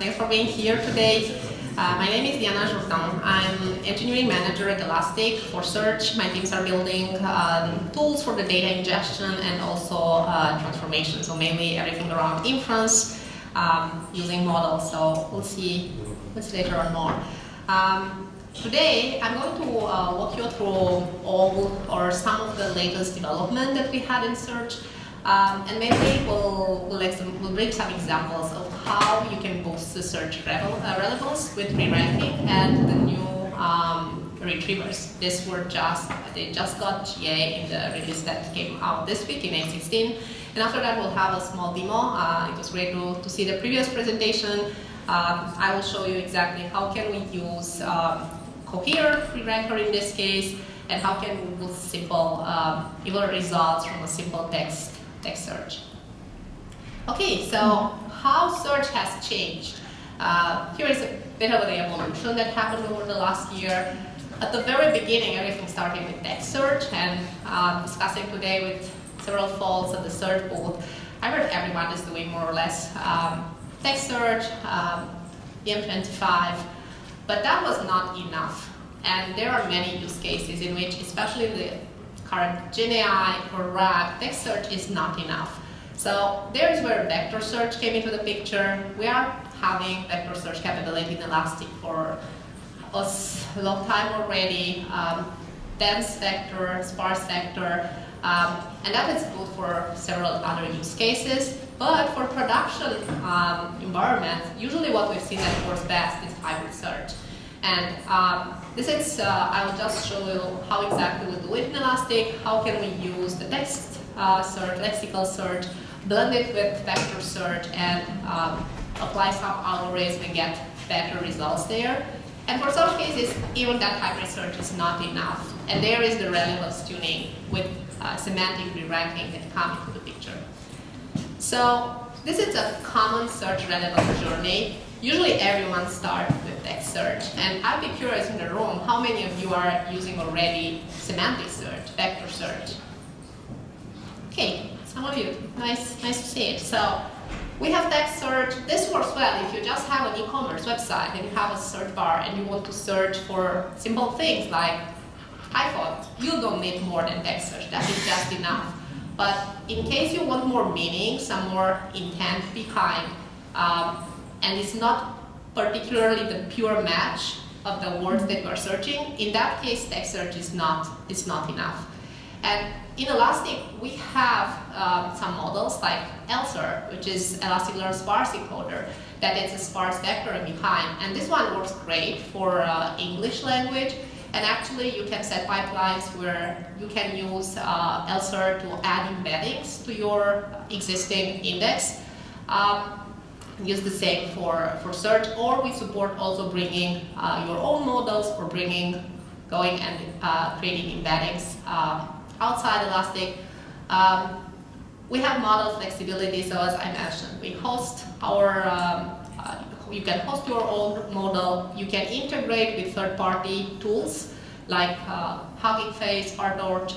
Thanks for being here today. My name is Jourdan. I'm engineering manager at Elastic for search. My teams are building tools for the data ingestion and also transformation. So mainly everything around inference using models. So we'll see later on more. Today, I'm going to walk you through all or some of the latest development that we had in search, and maybe we'll bring some examples of how you can boost the search relevance with re-ranking and the new retrievers. They just got GA in the release that came out this week in 8.16, and after that we'll have a small demo. It was great to see the previous presentation. I will show you exactly how can we use Cohere re-ranker in this case, and how can we boost simple even results from a simple text search. Okay, so how search has changed. Here is a bit of the evolution that happened over the last year. At the very beginning, everything started with text search, and discussing today with several folks at the search booth, I heard everyone is doing more or less text search, EM25, but that was not enough. And there are many use cases in which, especially the current GenAI or RAG, text search is not enough. So there is where vector search came into the picture. We are having vector search capability in Elastic for a long time already. Dense vector, sparse vector, and that is good for several other use cases. But for production environment, usually what we've seen that works best is hybrid search. And this is, I will just show you how exactly we do it in Elastic. How can we use the text search, lexical search, blend it with vector search, and apply some algorithms and get better results there. And for some cases, even that hybrid search is not enough. And there is the relevance tuning with semantic reranking that come into the picture. So this is a common search relevance journey. Usually everyone starts with text search. And I'd be curious in the room, how many of you are using already semantic search, vector search? Okay, some of you. Nice to see it. So we have text search. This works well if you just have an e-commerce website and you have a search bar and you want to search for simple things like iPhone. You don't need more than text search. That is just enough. But in case you want more meaning, some more intent behind, and it's not particularly the pure match of the words that you are searching, in that case, text search is not enough. And in Elastic, we have some models like ELSER, which is Elastic Learn Sparse Encoder, that it's a sparse vector behind. And this one works great for English language. And actually, you can set pipelines where you can use ELSER to add embeddings to your existing index. Use the same for search, or we support also bringing your own models or going and creating embeddings outside Elastic. We have model flexibility, so as I mentioned, we host our you can host your own model. You can integrate with third-party tools like Hugging Face, PyTorch,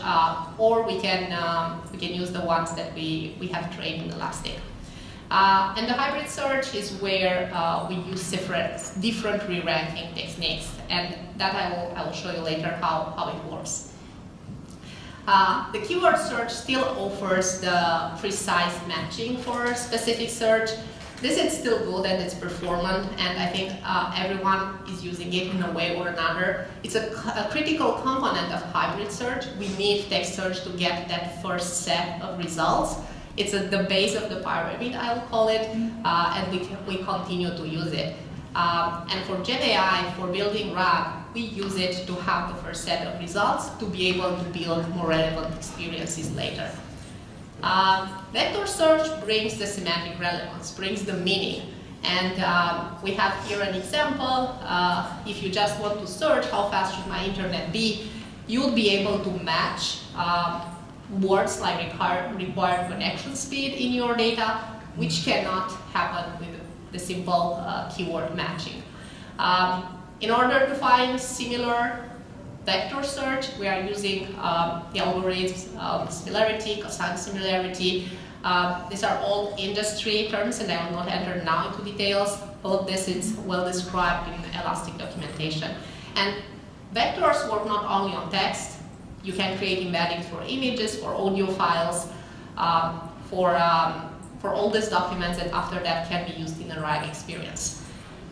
or we can use the ones that we have trained in Elastic. And the hybrid search is where we use different re-ranking techniques, and that I will show you later how it works. The keyword search still offers the precise matching for specific search. This is still good and it's performant, and I think everyone is using it in a way or another. It's a critical component of hybrid search. We need text search to get that first set of results. It's at the base of the pyramid, I will call it, and we continue to use it. And for GenAI, for building RAG, we use it to have the first set of results to be able to build more relevant experiences later. Vector search brings the semantic relevance, brings the meaning. And we have here an example. If you just want to search how fast should my internet be, you'll be able to match words like required connection speed in your data, which cannot happen with the simple keyword matching. In order to find similar vector search, we are using the algorithms of similarity, cosine similarity. These are all industry terms, and I will not enter now into details. all of this is well described in Elastic documentation. And vectors work not only on text. You can create embeddings for images, for audio files, for all these documents that after that can be used in a RAG experience.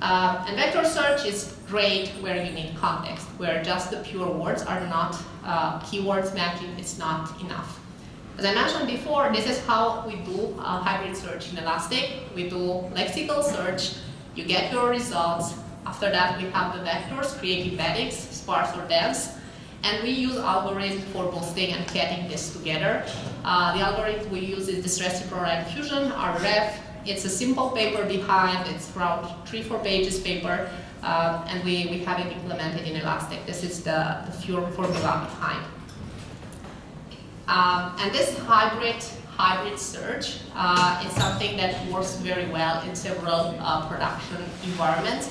And vector search is great where you need context, where just the pure words are not keywords matching, it's not enough. As I mentioned before, this is how we do hybrid search in Elastic. We do lexical search, you get your results. After that, we have the vectors, create embeddings, sparse or dense. And we use algorithm for boosting and getting this together. The algorithm we use is this reciprocal fusion, RREF. It's a simple paper behind, it's around 3-4 pages paper, and we have it implemented in Elastic. This is the formula behind. And this hybrid search is something that works very well in several production environments.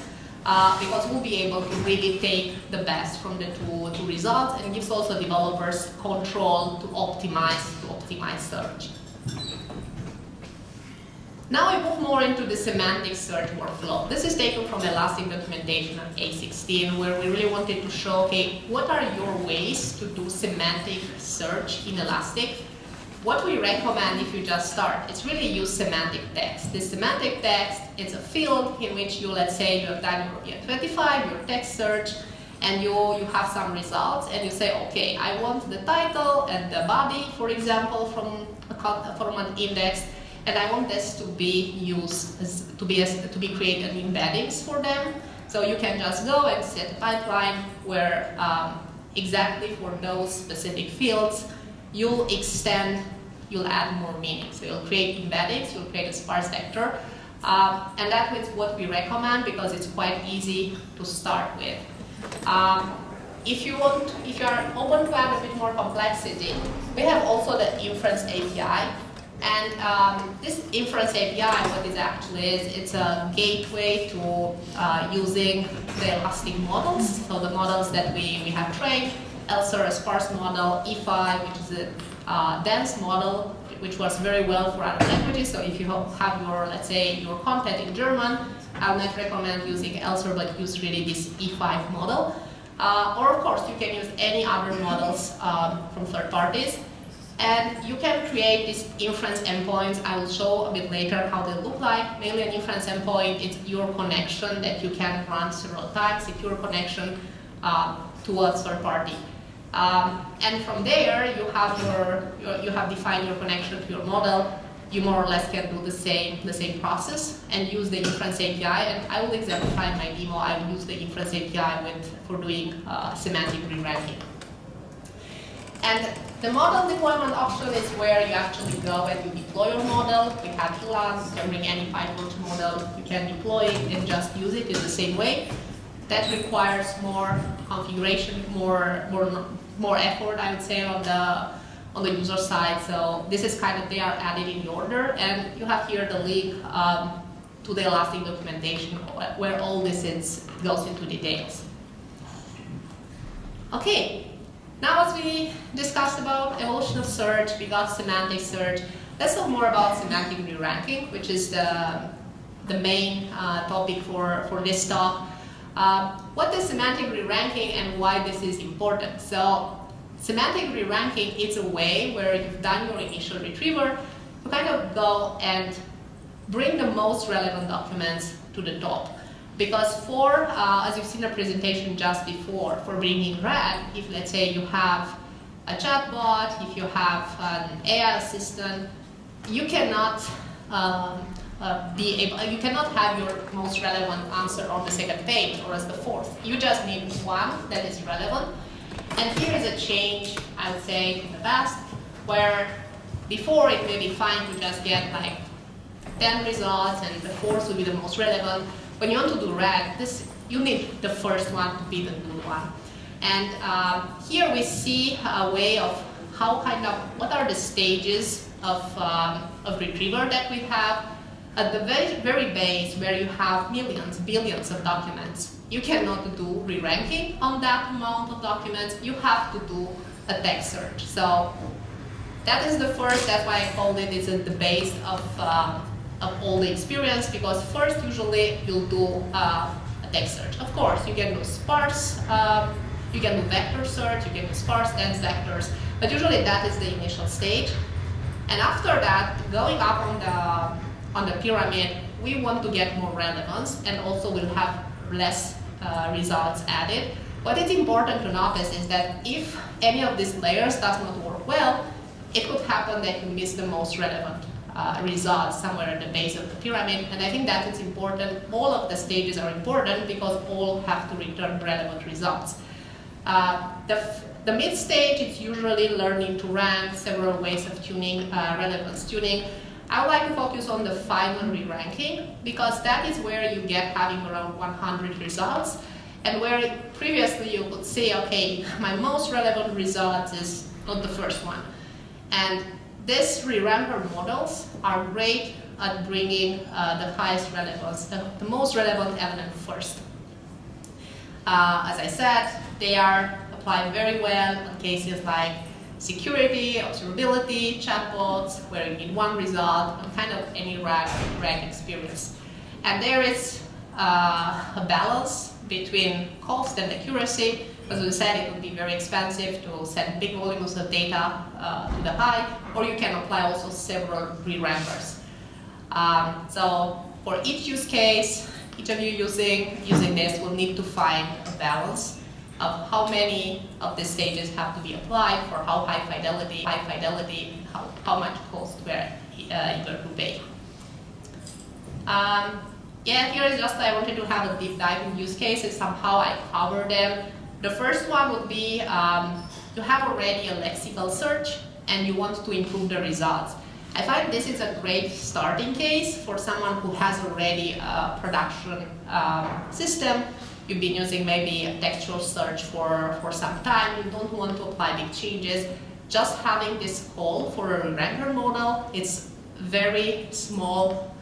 Because we'll be able to really take the best from the two results, and gives also developers control to optimize search. Now we move more into the semantic search workflow. This is taken from Elastic documentation on A16, where we really wanted to show, okay, what are your ways to do semantic search in Elastic? What we recommend if you just start, it's really use semantic text. This semantic text, it's a field in which you, let's say you have done your 25, your text search, and you have some results, and you say, okay, I want the title and the body, for example, from an index, and I want this to be used, to be created embeddings for them. So you can just go and set a pipeline where exactly for those specific fields, you'll add more meaning. So you'll create embeddings, you'll create a sparse vector, and that is what we recommend because it's quite easy to start with. If you are open to add a bit more complexity, we have also the inference API. And this inference API, what it actually is, it's a gateway to using the Elastic models. So the models that we have trained, ELSER, a sparse model, E5, which is a dense model, which works very well for other languages. So if you have your, let's say, your content in German, I would not recommend using ELSER, but use really this E5 model. Or of course, you can use any other models from third parties. And you can create these inference endpoints. I will show a bit later how they look like. Mainly an inference endpoint is your connection that you can run several times, secure connection to a third party. And from there, you have defined your connection to your model. You more or less can do the same process and use the inference API. And I will exemplify in my demo. I will use the inference API for doing semantic reranking. And the model deployment option is where you actually go and you deploy your model. We have Jourdan, you can bring any PyTorch model, you can deploy it and just use it in the same way. That requires more configuration, more effort, I would say, on the user side. So this is kind of, they are added in the order, and you have here the link to the Elastic documentation where all this goes into details. Okay. Now, as we discussed about evolution of search, we got semantic search. Let's talk more about semantic reranking, which is the main topic for this talk. What is semantic reranking and why this is important? So, semantic reranking is a way where you've done your initial retriever to kind of go and bring the most relevant documents to the top. Because as you've seen the presentation just before, for bringing RAG, if let's say you have a chatbot, if you have an AI assistant, you cannot you cannot have your most relevant answer on the second page or as the fourth. You just need one that is relevant. And here is a change, I would say, in the past, where before it may be fine to just get like 10 results and the fourth would be the most relevant. When you want to do RAG, you need the first one to be the good one. And here we see a way of what are the stages of retrieval that we have. At the very base, where you have millions, billions of documents, you cannot do re-ranking on that amount of documents. You have to do a text search. So that is the first, that's why I called it, it's at the base of of all the experience, because first usually you'll do a text search. Of course, you can do sparse, you can do vector search, you can do sparse dense vectors, but usually that is the initial stage. And after that, going up on the pyramid, we want to get more relevance, and also we'll have less results added. What is important to notice is that if any of these layers does not work well, it could happen that you miss the most relevant results somewhere at the base of the pyramid, and I think that is important. All of the stages are important because all have to return relevant results. The mid stage is usually learning to rank, several ways of tuning, relevance tuning. I would like to focus on the final re-ranking because that is where you get having around 100 results, and where previously you could say, okay, my most relevant result is not the first one. And these re-ranker models are great at bringing the highest relevance, the most relevant element first. As I said, they are applied very well in cases like security, observability, chatbots, where you need one result, and kind of any RAG experience. And there is a balance between cost and accuracy. As we said, it would be very expensive to send big volumes of data to the high, or you can apply also several re-rankers. So for each use case, each of you using this will need to find a balance of how many of the stages have to be applied for how high fidelity, how much cost we're eager to pay. Yeah, here is just I wanted to have a deep dive in use cases. Somehow I cover them. The first one would be you have already a lexical search and you want to improve the results. I find this is a great starting case for someone who has already a production system. You've been using maybe a textual search for some time, you don't want to apply big changes. Just having this call for a ranker model, it's very small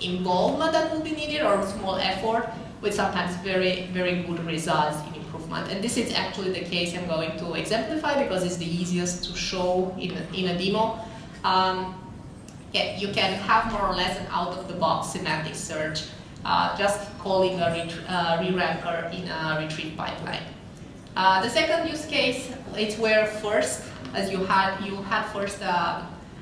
involvement that will be needed, or small effort, with sometimes very, very good results in improvement. And this is actually the case I'm going to exemplify because it's the easiest to show in a demo. Yeah, you can have more or less an out-of-the-box semantic search, just calling a re-ranker in a retrieve pipeline. The second use case is where first, as you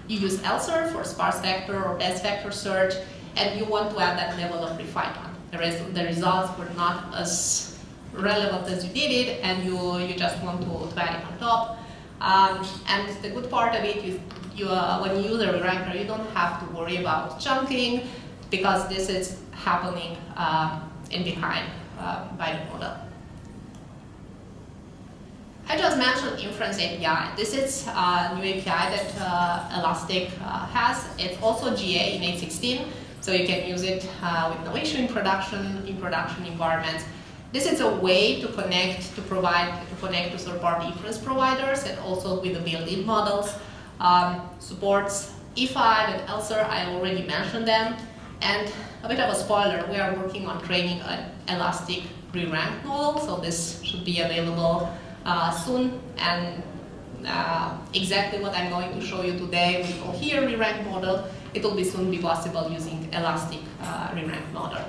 use Elsert for sparse vector or dense vector search, and you want to add that level of refinement. The results were not as relevant as you needed, and you just want to add it on top. And the good part of it is when you use a re-ranker, you don't have to worry about chunking, because this is happening in behind by the model. I just mentioned Inference API. This is a new API that Elastic has. It's also GA in 8.16, so you can use it with no issue in production environments. This is a way to connect to third-party inference providers, and also with the built-in models. Supports E5 and Elsert. I already mentioned them. And a bit of a spoiler, we are working on training an Elastic re-rank model, so this should be available soon. And exactly what I'm going to show you today, we call here re-rank model. It will soon be possible using Elastic re-rank model.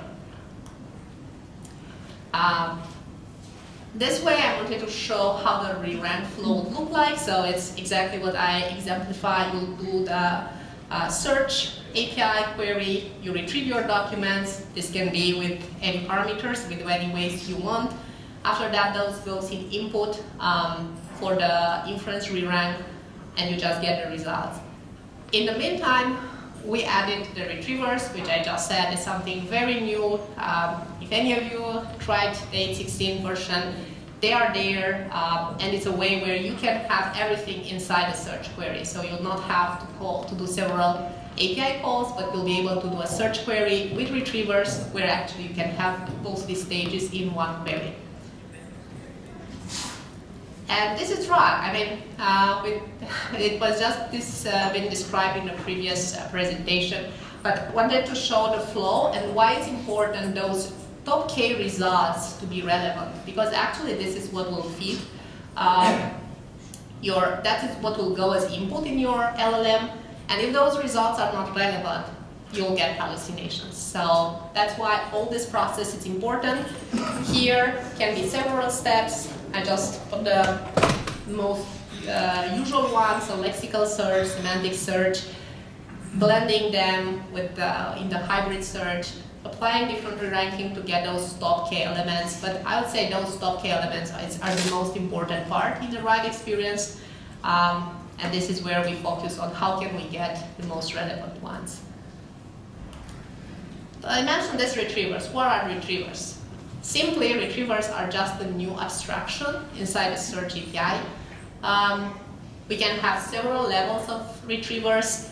This way I wanted to show how the re-rank flow would look like. So it's exactly what I exemplify. You'll do the search API query, you retrieve your documents. This can be with any parameters, with any ways you want. After that, those goes in input for the inference re-rank, and you just get the results. In the meantime, we added the retrievers, which I just said is something very new. If any of you tried the 8.16 version, they are there, and it's a way where you can have everything inside a search query. So you'll not have to do several API calls, but you'll be able to do a search query with retrievers, where actually you can have both these stages in one query. And this is right. I mean, it was just been described in a previous presentation, but wanted to show the flow and why it's important those top K results to be relevant, because actually this is what will feed that is what will go as input in your LLM, And if those results are not relevant, you'll get hallucinations. So that's why all this process is important. Here can be several steps. I just put the most usual ones, so lexical search, semantic search, blending them with in the hybrid search, applying different re-ranking to get those top K elements. But I would say those top K elements are the most important part in the write experience. And this is where we focus on how can we get the most relevant ones. I mentioned these retrievers. What are retrievers? Simply, retrievers are just a new abstraction inside the search API. We can have several levels of retrievers.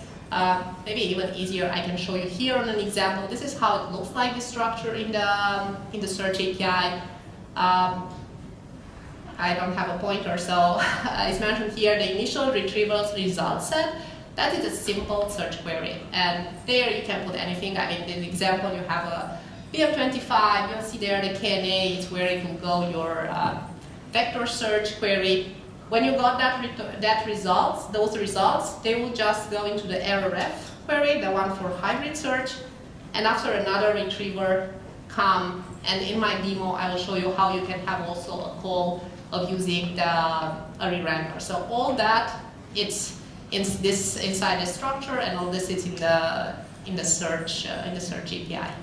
Maybe even easier, I can show you here on an example. This is how it looks like, the structure in the search API. I don't have a pointer, so it's mentioned here the initial retrieval result set. That is a simple search query, and there you can put anything. I mean, in the example, you have a BF25, you'll see there the KNA is where it will go your vector search query. When you got those results, they will just go into the errorref query, the one for hybrid search, and after another retriever come, and in my demo, I will show you how you can have also a call of using a re-ranker. So all that, it's inside the structure, and all this is in the search API.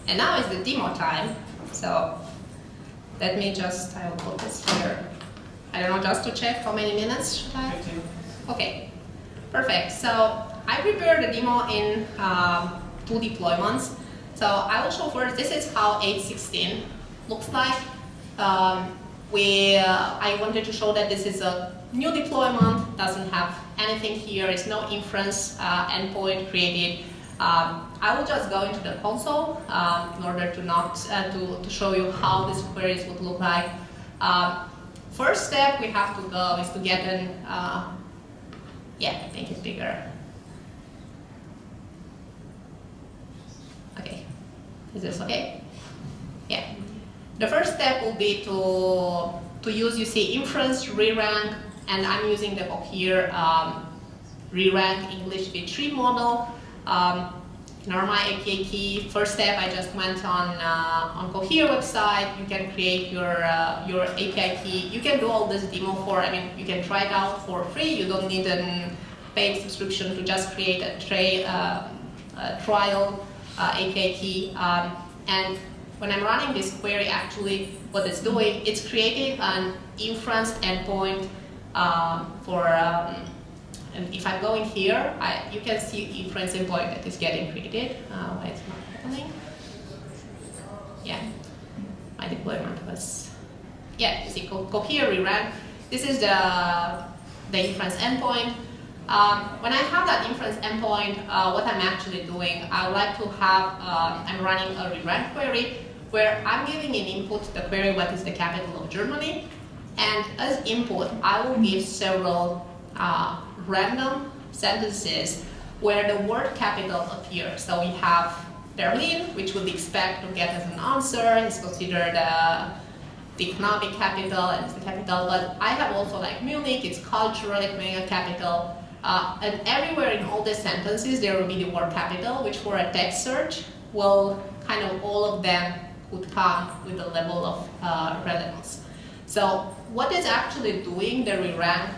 And now is the demo time. So let me just, I will put this here. I don't know, just to check how many minutes should I? 15. Okay, perfect. So I prepared the demo in 2 deployments. So I will show first, this is how 8.16 looks like. I wanted to show that this is a new deployment, doesn't have anything here, it's no inference endpoint created. I will just go into the console in order to not to show you how these queries would look like. First step we have to go is to get an make it bigger. Okay, is this okay? Yeah. The first step will be to use, you see, inference, re-rank, and I'm using the Cohere re-rank English v3 model. Normal API key. First step, I just went on Cohere website. You can create your API key. You can do all this demo for. I mean, you can try it out for free. You don't need a paid subscription to just create a trial API key. And when I'm running this query, actually, what it's doing, it's creating an inference endpoint for. And if I'm going here, you can see inference endpoint that is getting created. Why it's not happening? Yeah, my deployment was. Yeah, you see, Cohere re-rank. This is the inference endpoint. When I have that inference endpoint, what I'm actually doing, I would like to have. I'm running a re-rank query where I'm giving in input the query what is the capital of Germany, and as input, I will give several random sentences where the word capital appears. So we have Berlin, which would expect to get as an answer. It's considered the economic capital and it's the capital. But I have also like Munich, it's cultural economic capital. And everywhere in all the sentences, there will be the word capital, which for a text search will kind of all of them would come with a level of relevance. So what is actually doing the re-rank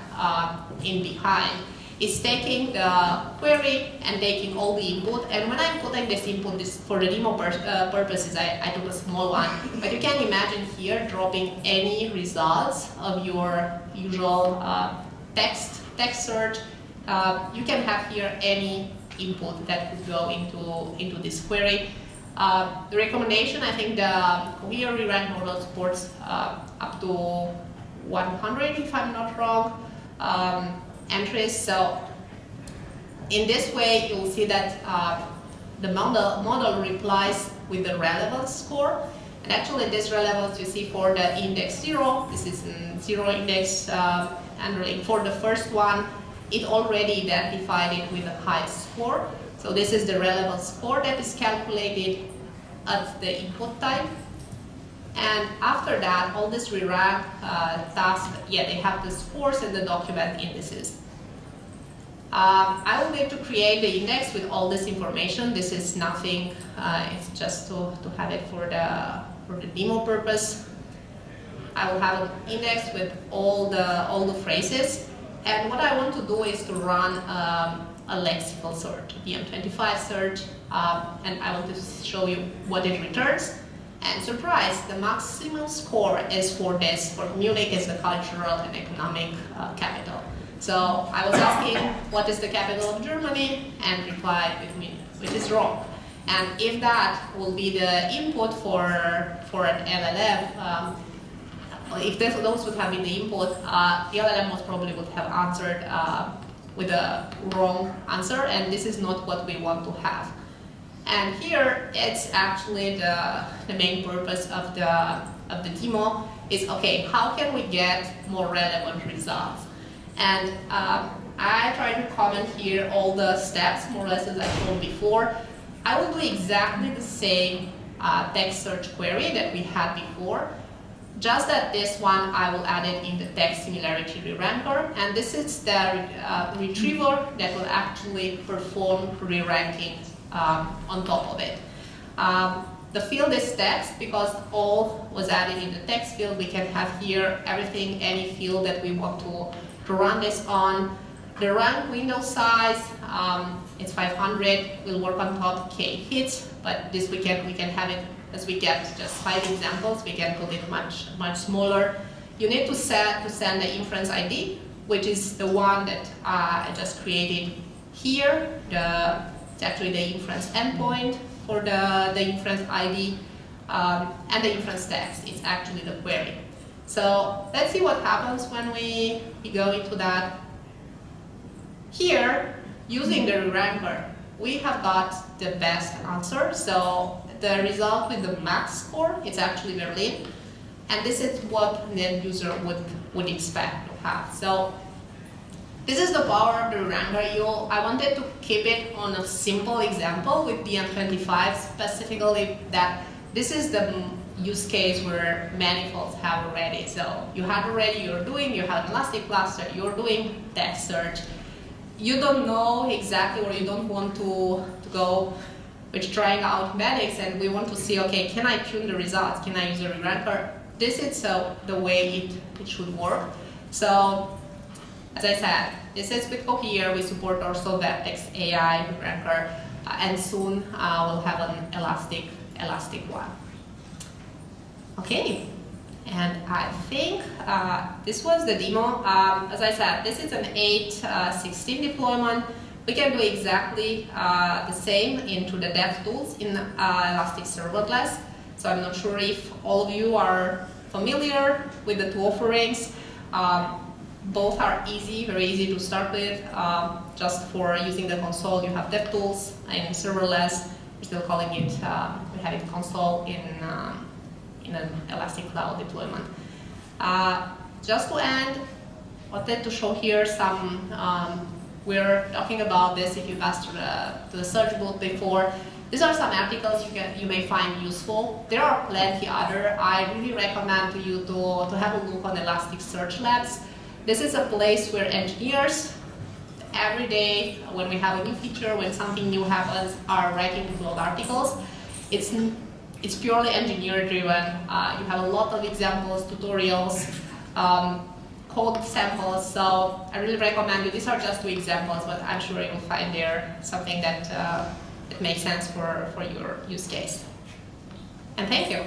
in behind is taking the query and taking all the input. And when I'm putting this input, for the demo purposes, I took a small one. But you can imagine here dropping any results of your usual text search. You can have here any input that could go into this query. The recommendation, I think the Cohere re-rank model supports up to 100, if I'm not wrong, entries. So in this way, you'll see that the model replies with the relevance score. And actually, this relevance you see for the index 0, this is 0 index, and for the first one, it already identified it with the highest score. So this is the relevance score that is calculated at the input time. And after that, all this rerank tasks, yeah, they have the scores and the document indices. I will need to create the index with all this information. This is nothing, it's just to have it for the demo purpose. I will have an index with all the phrases. And what I want to do is to run a lexical search, a BM25 search, and I want to show you what it returns. And surprise, the maximum score is for this, for Munich is the cultural and economic capital. So I was asking, what is the capital of Germany? And replied with Munich, which is wrong. And if that will be the input for an LLM, if those would have been the input, the LLM most probably would have answered with a wrong answer, and this is not what we want to have. And here, it's actually the main purpose of the demo is, okay, how can we get more relevant results? And I tried to comment here all the steps, more or less as I told before. I will do exactly the same text search query that we had before, just that this one I will add it in the text similarity reranker, and this is the retriever that will actually perform reranking on top of it. The field is text because all was added in the text field. We can have here everything, any field that we want to run this on. The rank window size, it's 500. We'll work on top K hits, but this we can have it as we get just 5 examples. We can put it much smaller. You need to send the inference ID, which is the one that I just created here. It's actually the inference endpoint for the inference ID, and the inference text. It's actually the query. So let's see what happens when we go into that. Here, using the reranker, we have got the best answer. So the result with the max score, it's actually Berlin. And this is what an end user would expect to have. So this is the power of the reranker. I wanted to keep it on a simple example with BM25 specifically, that this is the use case where manifolds have already. So you have already, you have an elastic cluster, you're doing text search. You don't know exactly, or you don't want to go with trying out medics, and we want to see, okay, can I tune the results? Can I use a reranker? This is the way it should work. So, as I said, this is with Cohere. We support also Vertex AI reranker, and soon we'll have an elastic one. Okay, and I think this was the demo. As I said, this is an 8.16 deployment. We can do exactly the same into the DevTools in Elasticsearch Serverless. So I'm not sure if all of you are familiar with the two offerings. Both are easy, very easy to start with. Just for using the console, you have DevTools in serverless. We're still calling it, we have it console in an Elastic Cloud deployment. Just to end, I wanted to show here some, we're talking about this if you passed to the search booth before. These are some articles you may find useful. There are plenty other. I really recommend to you to have a look on Elasticsearch Labs. This is a place where engineers, every day when we have a new feature, when something new happens, are writing blog articles. It's purely engineer driven. You have a lot of examples, tutorials, code samples, so I really recommend you. These are just 2 examples, but I'm sure you'll find there something that makes sense for your use case. And thank you.